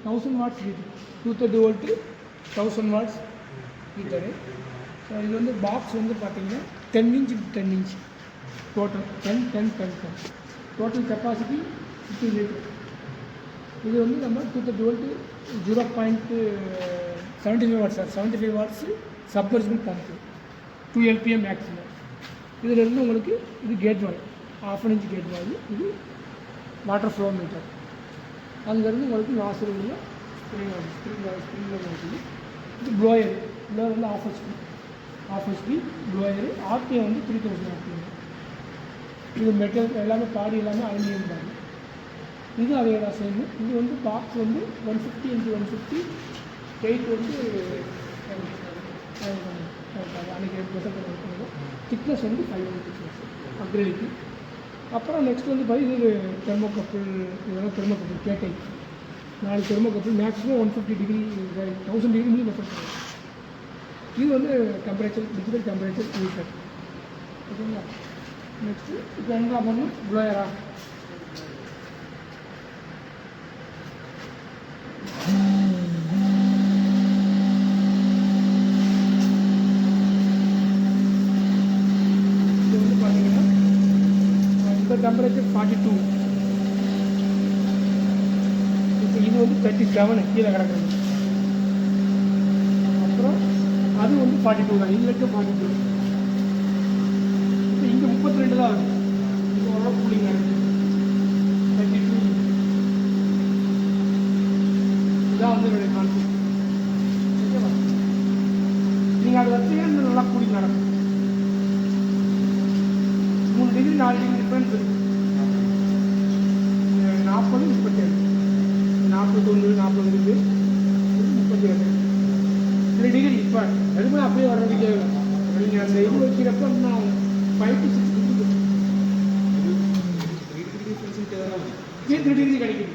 1000 watts heater 230 volt 1000 watts heater. So இது வந்து box வந்து பார்த்தீங்கன்னா 10 inch 10 inch total 10 total capacity 50 litre. இது வந்து நம்ம 230 volt 0.75 watts 75 watts submersible pump 2 LPM maximum. இதில் இருந்து உங்களுக்கு இது gate valve 1/2 inch gate valve. இது வாட்டர் ஃப்ளோ மீட்டர். அங்கேருந்து உங்களுக்கு நாசிரில் ஸ்ப்ரிங் இருக்குது. இது ப்ளோயர் வந்து 1/2 HP ப்ளோயரு. RPM வந்து 3000 RPM. இது மெட்டல் எல்லாமே பாடி எல்லாமே அலுமினியம் பாடி. இது அதே தான் சேம். இது வந்து பாக்ஸ் வந்து 150 x 150 வெயிட் வந்து அன்றைக்கி 8% திக்னஸ் வந்து 500 திக்னஸ் அக்ரிலிக்கு. அப்புறம் நெக்ஸ்ட் வந்து இது தெர்மோகப்பிள். இதெல்லாம் தெர்மோகப்பிள் கேட்டை 4 தெர்மோகப்பிள் மேக்ஸிமம் 150 டிகிரி 1000 டிகிரி முடியும் மெஷர் பண்ணுவோம். இது வந்து டெம்பரேச்சர் டிஜிட்டல் டெம்பரேச்சர் மீட்டர். ஓகேங்களா? நெக்ஸ்ட்டு இப்போ என்ன பண்ணணும் ப்ளோயரா. இது வந்து பார்த்தீங்கன்னா இப்போ டெம்பரேச்சர் 42. இப்போ இது வந்து 37 கீழே கிடக்குறது. அப்புறம் அது வந்து 42 தான். இது வரைக்கும் 42. இப்போ இங்கே 32 தான் ஆகுது. இது ஓரளவு கூலிங் ஆகுது. 32 இதான் வந்து என்னுடைய கான்செப்ட். ஓகேவா? நீங்கள் அதை வச்சீங்கன்னா நல்லா கூலிங் நடக்கும். 3 டிகிரி 4 டிகிரி டிஃப்ரென்ஸ் இருக்குது. 40 37 41 40 இருக்குது 37 3 டிகிரி. இப்போ எதுவுமே அப்படியே வர்றதுக்கே இல்லை. நீங்கள் அந்த இது வைக்கிறப்ப நான் 5 to 6 டிகிரி 3 டிகிரி கிடைக்குது.